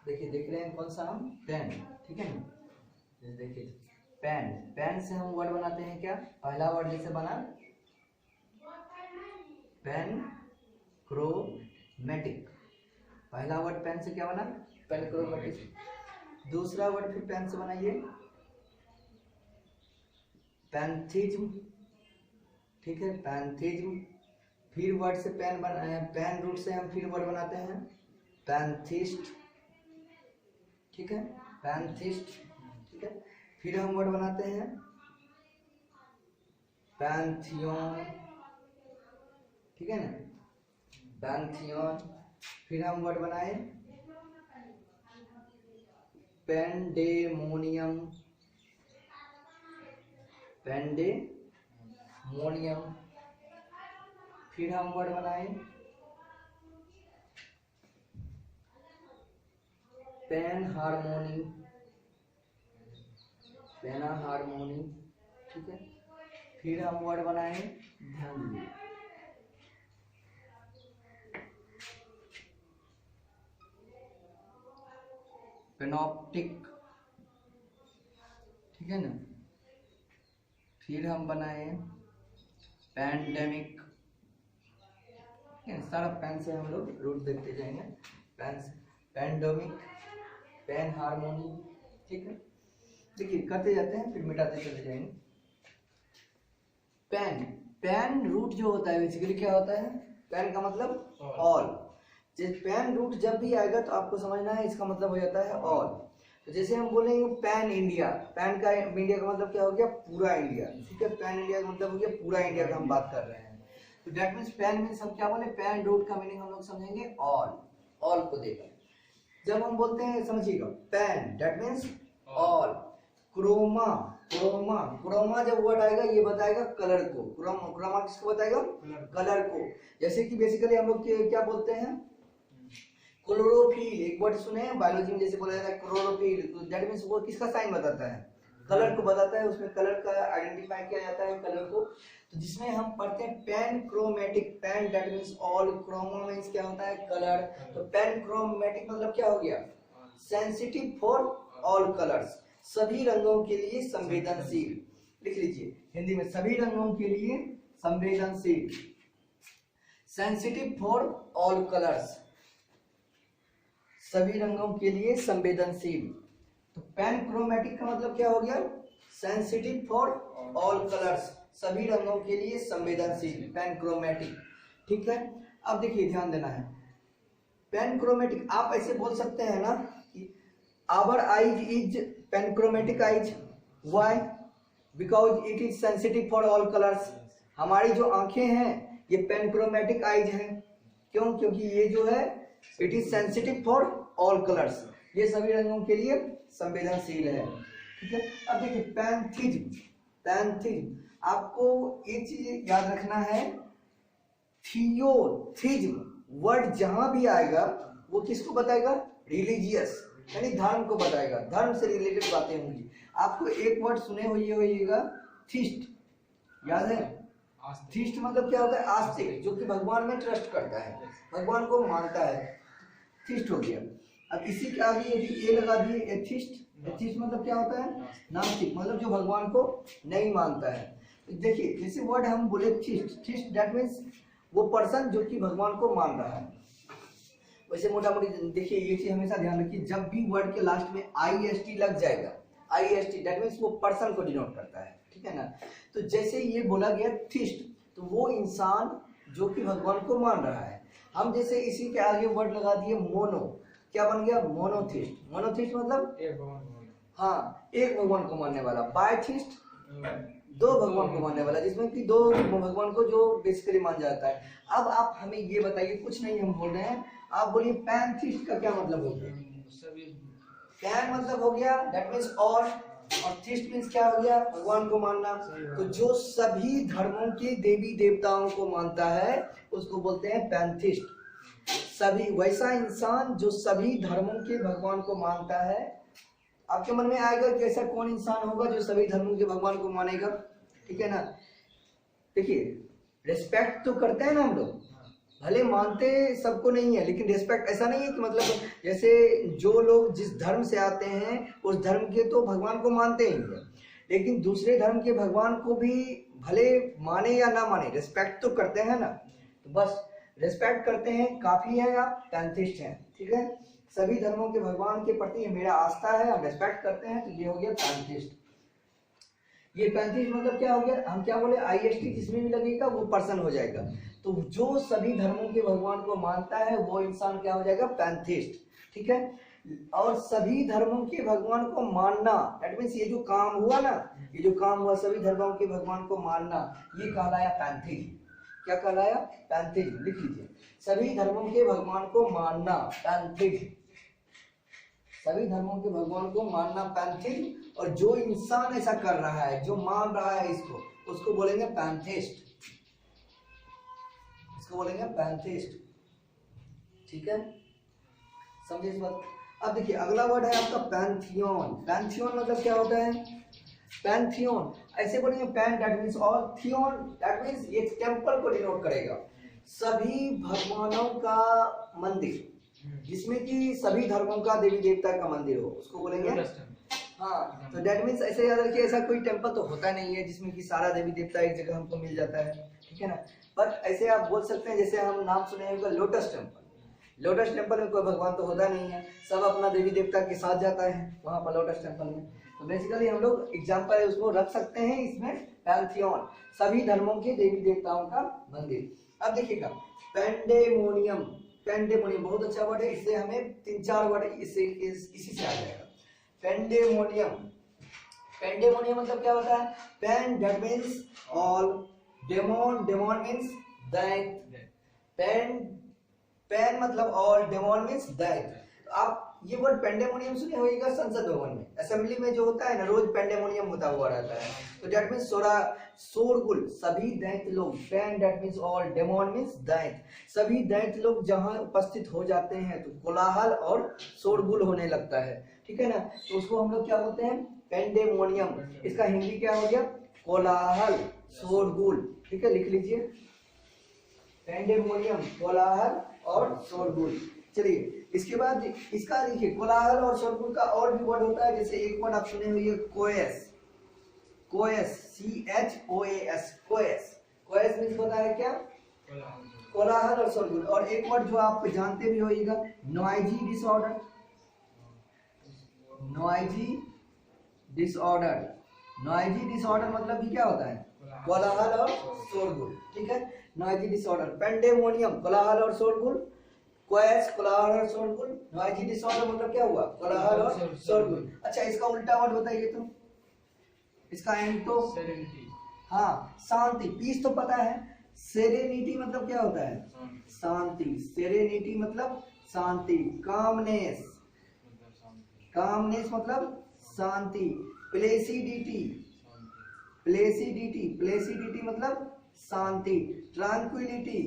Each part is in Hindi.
देखिए देख रहे हैं कौन सा हम पेन, ठीक है ना। जैसे देखिए पेन, पेन से हम वर्ड बनाते हैं क्या, पहला वर्ड जैसे बना पेन क्रोमेटिक, पहला वर्ड पेन से क्या बना पेन क्रोमेटिक। दूसरा वर्ड फिर पेन से बनाइए पैंथिज्म, ठीक है पैंथिज्म। फिर वर्ड से पेन बना, पेन रूट से हम फिर वर्ड बनाते हैं पैंथिस्ट, ठीक है पैंथिस्ट, ठीक है। फिर हम वर्ड बनाते हैं पैंथियन, ठीक है ना पैंथियन। फिर हम वर्ड बनाए पेंडेमोनियम, पेंडेमोनियम। फिर हम वर्ड बनाए पेन हार्मोनी, पेना हार्मोनी, ठीक है। फिर हम वर्ड बनाए, ध्यान दीजिए पेनॉप्टिक, ठीक है ना। फिर हम बनाए पैंडेमिक, ठीक है सारा पेन से हम लोग रूट देखते जाएंगे, पेन से पैंडेमिक, पेन हार्मोनी, ठीक है। देखिए करते जाते हैं फिर मिटाते चले जाएंगे। पेन, पेन रूट जो होता है बेसिकली क्या होता है, पेन का मतलब ऑल। जैसे पेन रूट जब भी आएगा तो आपको समझना है इसका मतलब हो जाता है ऑल। तो जैसे हम बोलेंगे पैन इंडिया, पैन का इंडिया का मतलब क्या हो गया पूरा इंडिया, ठीक है पैन इंडिया का मतलब हो गया पूरा इंडिया का हम बात कर रहे हैं। तो दैट मीन्स पैन मीन्स हम क्या बोले, पैन रूट का मीनिंग हम लोग समझेंगे ऑल, ऑल को देगा। जब हम बोलते हैं समझिएगा pan that means all. Chroma, chroma, chroma जब वर्ड आएगा ये बताएगा कलर को, क्रोमा, क्रोमा किसको बताएगा कलर को। जैसे कि बेसिकली हम लोग क्या बोलते हैं क्लोरोफिल, एक वर्ड सुने हैं बायोलॉजी में जैसे बोला जाता है क्लोरोफिल, तो दैट मींस वो किसका साइन बताता है कलर को बताता है, उसमें कलर का आइडेंटिफाई किया जाता है कलर को। तो जिसमें हम पढ़ते हैं pan chromatic, pan that means all, chroma means क्या होता है कलर। तो पैन क्रोमेटिक मतलब क्या हो गया सेंसिटिव फॉर ऑल कलर्स, सभी रंगों के लिए संवेदनशील। लिख लीजिए हिंदी में सभी रंगों के लिए संवेदनशील, सेंसिटिव फॉर ऑल कलर्स, सभी रंगों के लिए संवेदनशील। तो पैन क्रोमेटिक का मतलब क्या हो गया सेंसिटिव फॉर ऑल कलर्स, सभी रंगों के लिए संवेदनशील, पैन क्रोमेटिक, ठीक है। अब देखिए ध्यान देना है पैन क्रोमेटिक, आप ऐसे बोल सकते हैं ना कि our eyes is pan chromatic eyes, why because it is sensitive for all colours. हमारी जो आंखें हैं ये पैन क्रोमेटिक आइज हैं, क्यों, क्योंकि ये जो है it is sensitive for all colours, ये सभी रंगों के लिए संवेदनशील है, ठीक है। अब देखिए पैंथिज्म, पैंथिज्म आपको एक चीज याद रखना है, थियोथिज्म वर्ड जहां भी आएगा वो किसको बताएगा रिलीजियस, यानी धर्म को बताएगा, धर्म से रिलेटेड बातें होंगी। आपको एक वर्ड सुने होइएगा थीस्ट, याद है थीस्ट मतलब क्या होता है आस्तिक, जो कि भगवान में ट्रस्ट करता है, भगवान को मानता है, थीस्ट हो गया। अब इसी के आगे यदि ए लगा दिए एथिस्ट, एथिस्ट मतलब क्या होता है नास्तिक, मतलब जो भगवान को नहीं मानता है। तो देखिए जैसे वर्ड हम बोले थीस्ट, थीस्ट दैट मीन्स वो पर्सन जो कि भगवान को मान रहा है। वैसे मोटा मोटी देखिए ये चीज हमेशा ध्यान रखिए, जब भी वर्ड के लास्ट में IST लग जाएगा, IST दैट मीन्स वो पर्सन को डिनोट करता है, ठीक है ना। तो जैसे ये बोला गया थीस्ट, तो वो इंसान जो कि भगवान को मान रहा है। हम जैसे इसी के आगे वर्ड लगा दिए मोनो, क्या बन गया मोनोथिस्ट, मोनोथिस्ट मतलब एक भगवान, हाँ एक भगवान को मानने वाला। बायथिस्ट दो भगवान को मानने वाला, जिसमें कि दो भगवान को जो बेसिकली मान जाता है। अब आप हमें ये बताइए, कुछ नहीं हम बोल रहे हैं, आप बोलिए पैंथिस्ट का क्या मतलब हो गया। पैन मतलब हो गया दैट मीन्स और थीस्ट मीन्स क्या हो गया भगवान को मानना। तो जो सभी धर्मों के देवी देवताओं को मानता है उसको बोलते हैं पैंथिस्ट। सभी, वैसा इंसान जो सभी धर्मों के भगवान को मानता है। आपके मन में आएगा कि ऐसा कौन इंसान होगा जो सभी धर्मों के भगवान को मानेगा, ठीक है ना। देखिए रिस्पेक्ट तो करते हैं ना हम लोग, भले मानते सबको नहीं है, लेकिन रिस्पेक्ट ऐसा नहीं है कि मतलब जैसे जो लोग जिस धर्म से आते हैं उस धर्म के तो भगवान को मानते ही हैं, लेकिन दूसरे धर्म के भगवान को भी भले माने या ना माने रिस्पेक्ट तो करते हैं ना। तो बस रिस्पेक्ट करते हैं काफी है, आप पैंथिस्ट हैं, ठीक है। सभी धर्मों के भगवान के प्रति मेरा आस्था है, हम रिस्पेक्ट करते हैं, तो ये हो गया पैंथिस्ट। ये पैंथिस्ट मतलब क्या हो गया, हम क्या बोले, IST जिसमें भी लगेगा वो पर्सन हो जाएगा। तो जो सभी धर्मों के भगवान को मानता है वो इंसान क्या हो जाएगा, पैंथिस्ट, ठीक है। और सभी धर्मों के भगवान को मानना, दैट मींस ये जो काम हुआ ना, ये जो काम हुआ सभी धर्मों के भगवान को मानना, ये कहलाया पैंथिज्म। क्या कहलाया, पैंथिज्म। लिख लीजिए, सभी धर्मों के भगवान को मानना पैंथिज्म, सभी धर्मों के भगवान को मानना पैंथिज्म। और जो इंसान ऐसा कर रहा है, जो मान रहा है इसको, उसको बोलेंगे पैंथिस्ट, इसको बोलेंगे पैंथिस्ट, ठीक है, समझे इस बात। अब देखिए अगला वर्ड है आपका पैंथियन। पैंथियन मतलब क्या होता है, पैंथियन ऐसे बोलेंगे, पैन दैट मींस और, थियन दैट मींस एक टेंपल को डिनोट करेगा, सभी भगवानों का मंदिर जिसमें कि सभी धर्मों का देवी देवता का मंदिर हो, उसको बोलेंगे। हाँ, तो दैट मींस ऐसे याद रखिए, ऐसा कोई टेंपल तो होता नहीं है जिसमें कि सारा देवी देवता एक जगह हमको मिल जाता है, ठीक है ना। पर ऐसे आप बोल सकते हैं, जैसे हम नाम सुने होगा लोटस टेंपल, लोटस टेंपल में कोई भगवान तो होता नहीं है, सब अपना देवी देवता के साथ जाता है वहां पर लोटस टेंपल में। तो बेसिकली हम लोग एग्जांपल उसको रख सकते हैं इसमें, पैंथियन, सभी धर्मों के देवी देवताओं का मंदिर। अब देखिएगा पेंडेमोनियम, पेंडेमोनियम बहुत अच्छा वर्ड है, इससे हमें 3-4 वर्ड इससे इसी से आ जाएगा। पेंडेमोनियम, पेंडेमोनियम मतलब क्या होता है, pan that means all, demon, demon means that, pan, pan मतलब ऑल, डेमोन मींस दैट। तो आप ये वर्ड पेंडेमोनियम सुने होगा संसद भवन में, असेंबली में जो होता है ना, रोज पेंडेमोनियम होता हुआ रहता है। तो दैट मींस शोरगुल, सभी दैत्य लोग, pan that means all, demon means दैत्य, सभी दैत्य लोग जहां उपस्थित हो जाते हैं तो कोलाहल और शोरगुल होने लगता है, ठीक है ना। तो उसको हम लोग क्या बोलते हैं, पेंडेमोनियम। इसका हिंदी क्या हो गया, कोलाहल, शोरगुल, ठीक है, लिख लीजिए पेंडेमोनियम, कोलाहल और शोरगुल। चलिए इसके बाद इसका देखिए, कोलाहल और शोरगुल का और भी वर्ड होता है, जैसे एक वर्ड आप सुने हुए कोएस, कोएस, CHOAS, कोएस, कोएस मींस होता है क्या, कोलाहल और शोरगुल। और एक वर्ड जो आप जानते भी होइएगा, noisy disorder, noisy disorder, noisy disorder मतलब भी क्या होता है, कोलाहल और शोरगुल, ठीक है, नॉइजी डिसऑर्डर। पेंडेमोनियम कोलाहल और शोरगुल, क्वेस कोलाहल और शोरगुल, नॉइजी डिसऑर्डर मतलब क्या हुआ, कोलाहल और शोरगुल। अच्छा इसका उल्टा वर्ड बताइए तो, इसका एंड तो सेरेनिटी, हाँ शांति, पीस तो पता है, सेरेनिटी मतलब क्या होता है, शांति, सेरेनिटी मतलब शांति, कामनेस, कामनेस मतलब शांति, प्लेसिडिटी, प्लेसिडिटी, प्लेसिडिटी मतलब शांति, ट्रांक्विलिटी,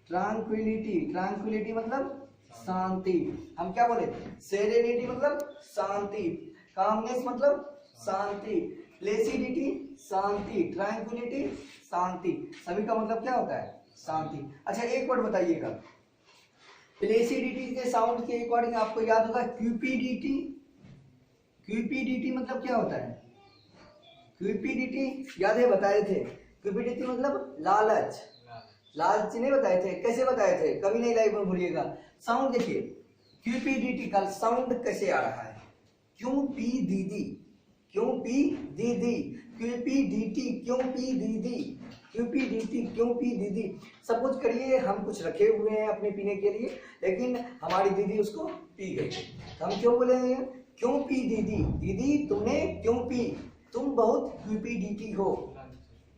ट्रांक्विलिटी, ट्रांक्विलिटी मतलब शांति। हम क्या बोले, सेरेनिटी मतलब शांति, कामनेस मतलब शांति, प्लेसिडिटी शांति, ट्रांक्विलिटी शांति, सभी का मतलब क्या होता है, शांति। अच्छा एक वर्ड बताइएगा, प्लेसिडिटी के साउंड के एक वर्ड आपको याद होगा, क्यूपिडिटी, क्यूपिडिटी मतलब क्या होता है, क्यूपिडिटी याद है बताए थे, क्यूपिडिटी मतलब लालच, लालच नहीं बताए थे, कैसे बताए थे, कभी नहीं लाइव में भूलिएगा। साउंड देखिए, क्यूपिडिटी का साउंड कैसे आ रहा है, क्यों पी दीदी, क्यों पी दीदी, क्यूपिडिटी, क्यों पी दीदी, क्यूपिडिटी, क्यों पी दीदी। सब कुछ करिए, हम कुछ रखे हुए हैं अपने पीने के लिए, लेकिन हमारी दीदी उसको पी गई, हम क्यों बोलेंगे, क्यों पी दीदी, दीदी तुमने क्यों पी, तुम बहुत क्यूपिडिटी हो,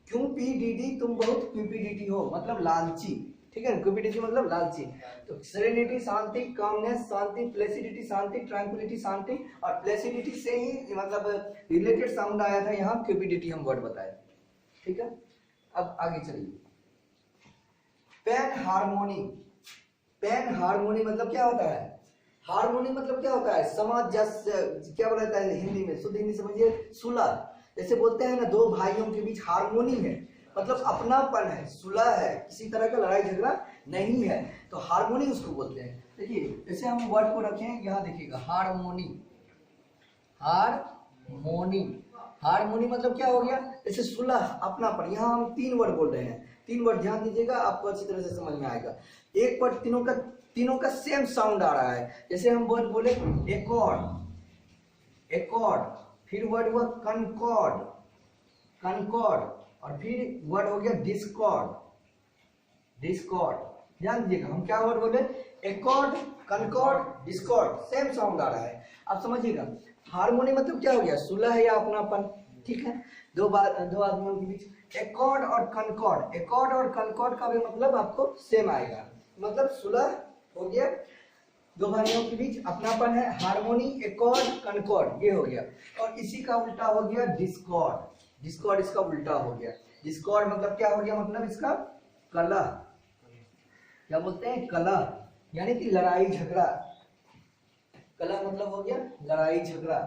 क्यों पी दीदी तुम बहुत क्यूपिडिटी हो मतलब लालची, ठीक है, क्यूपिडिटी मतलब लालची। तो सेरेनिटी शांति, कामनेस शांति, प्लेसिडिटी शांति, ट्रैंक्विलिटी शांति, और प्लेसिडिटी से ही मतलब रिलेटेड साउंड आया था यहाँ, क्यूपिडिटी हम वर्ड बताए, ठीक है। अब आगे चलिए, पेन हार्मोनी, पेन हार्मोनी मतलब क्या होता है, हार्मोनी मतलब क्या होता है, सामंजस्य, क्या बोलता है हिंदी में, शुद्ध हिंदी समझिए, सुलह, जैसे बोलते हैं ना दो भाइयों के बीच हार्मोनी है, मतलब अपनापन है, सुलह है, किसी तरह का लड़ाई झगड़ा नहीं है, तो हार्मोनी उसको बोलते हैं। देखिए जैसे हम वर्ड को रखें, यहाँ देखिएगा हार्मोनी, हार्मोनी, हार्मोनी मतलब क्या हो गया, जैसे सुलह, अपनापन। यहाँ हम 3 वर्ड बोल रहे हैं, 3 वर्ड ध्यान दीजिएगा, आपको अच्छी तरह से समझ में आएगा। एक वर्ड तीनों का सेम साउंड आ रहा है। जैसे हम वर्ड बोले एकॉर्ड, एकॉर्ड, फिर वर्ड हुआ कनकॉर्ड, कनकॉर्ड, और फिर वर्ड हो गया डिस्कॉर्ड, डिस्कॉर्ड। ध्यान दीजिएगा, हम क्या वर्ड बोले, accord, concord, discord, same sound आ रहा है। आप समझिएगा हार्मोनी मतलब क्या हो गया, सुलह या अपनापन। ठीक है, दो आदमियों के बीच। एकॉर्ड और कनकॉर्ड, एकॉर्ड और कनकॉर्ड का भी मतलब आपको सेम आएगा, मतलब सुलह हो गया, दो भाइयों के बीच अपनापन है, हार्मोनी, एकॉर्ड, कनकॉर्ड, ये हो गया। और इसी का उल्टा हो गया डिस्कॉर्ड, डिस्कॉर्ड इसका उल्टा हो गया। डिस्कॉर्ड मतलब क्या हो गया, मतलब इसका कलह, क्या बोलते हैं, कलह, यानी कि लड़ाई झगड़ा। कलह मतलब हो गया लड़ाई झगड़ा।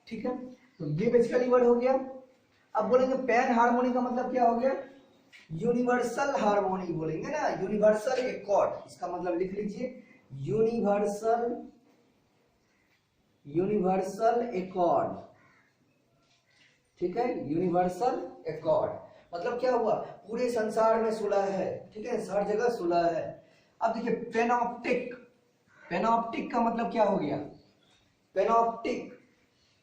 ठीक है, तो ये बेसिकली वर्ड हो गया। अब बोलेंगे पैन हार्मोनी का मतलब क्या हो गया, यूनिवर्सल हार्मोनी बोलेंगे ना, यूनिवर्सल एकॉर्ड, इसका मतलब लिख लीजिए यूनिवर्सल, यूनिवर्सल एकॉर्ड। ठीक है, यूनिवर्सल एकॉर्ड मतलब क्या हुआ, पूरे संसार में सुलह है। ठीक है, हर जगह सुलह है। अब देखिए पेनॉप्टिक, पेनॉप्टिक का मतलब क्या हो गया, पेनॉप्टिक,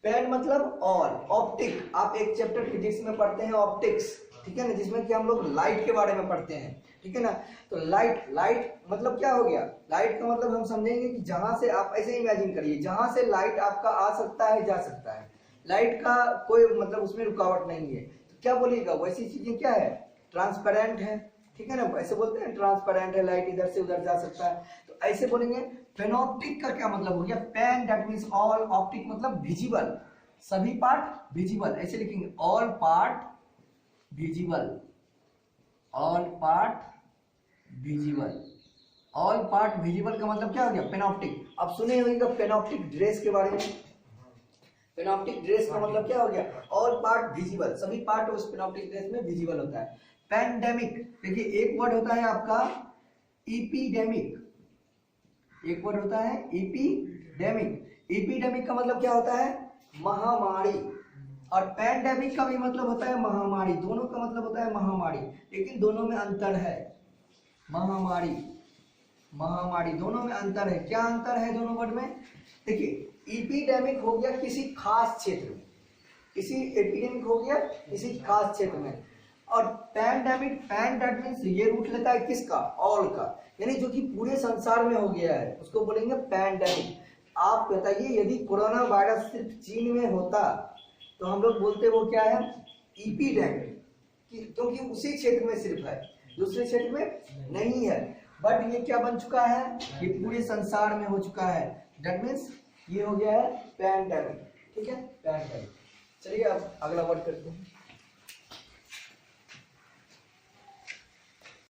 पेन मतलब ऑल, ऑप्टिक आप एक चैप्टर फिजिक्स में पढ़ते हैं ऑप्टिक्स, ठीक है ना, जिसमें कि हम लोग लाइट के बारे में पढ़ते हैं। ठीक है ना, तो लाइट, लाइट मतलब क्या हो गया, लाइट का मतलब हम समझेंगे कि जहां से आप ऐसे इमेजिन करिए, जहां से लाइट आपका आ सकता है, जा सकता है, लाइट का कोई मतलब उसमें रुकावट नहीं है, तो क्या बोलिएगा, वैसी चीजें क्या है, ट्रांसपेरेंट है। ठीक है ना, ऐसे बोलते हैं ट्रांसपेरेंट है, लाइट इधर से उधर जा सकता है, तो ऐसे बोलेंगे। पेनॉप्टिक का क्या मतलब हो गया, pan that means all, optic मतलब विजिबल, सभी पार्ट विजिबल, ऐसे लिखेंगे all part visible, all part visible, all part visible का मतलब क्या हो गया, पेनॉप्टिक। अब सुने होंगे पेनॉप्टिक ड्रेस के बारे में, पेनॉप्टिक ड्रेस का मतलब क्या हो गया, ऑल पार्ट विजिबल, सभी पार्ट उस पेनॉप्टिक ड्रेस में विजिबल होता है। पैंडेमिक, देखिए एक वर्ड होता है आपका एपिडेमिक, एक वर्ड होता है एपिडेमिक, एपिडेमिक का मतलब क्या होता है, महामारी, और पैंडेमिक का भी मतलब होता है महामारी, दोनों का मतलब होता है महामारी, लेकिन दोनों में अंतर है, महामारी, महामारी, दोनों में अंतर है। क्या अंतर है दोनों वर्ड में, देखिए एपिडेमिक हो गया किसी खास क्षेत्र में, किसी एपिडेमिक हो गया किसी खास क्षेत्र में, और पैंडेमिक, पैन दैट मींस ये रूट लेता है किसका, ऑल का, यानी जो कि पूरे संसार में हो गया है, उसको बोलेंगे पैंडेमिक। आप बताइए यदि कोरोना वायरस सिर्फ चीन में होता तो हम लोग बोलते वो क्या है, एपिडेमिक, क्योंकि उसी क्षेत्र में सिर्फ है, दूसरे क्षेत्र में नहीं है। बट ये क्या बन चुका है, ये पूरे संसार में हो चुका है, दैट मींस ये हो गया है पैंडेमिक। ठीक है, पैंडेमिक। चलिए अब अगला वर्ड करते हैं।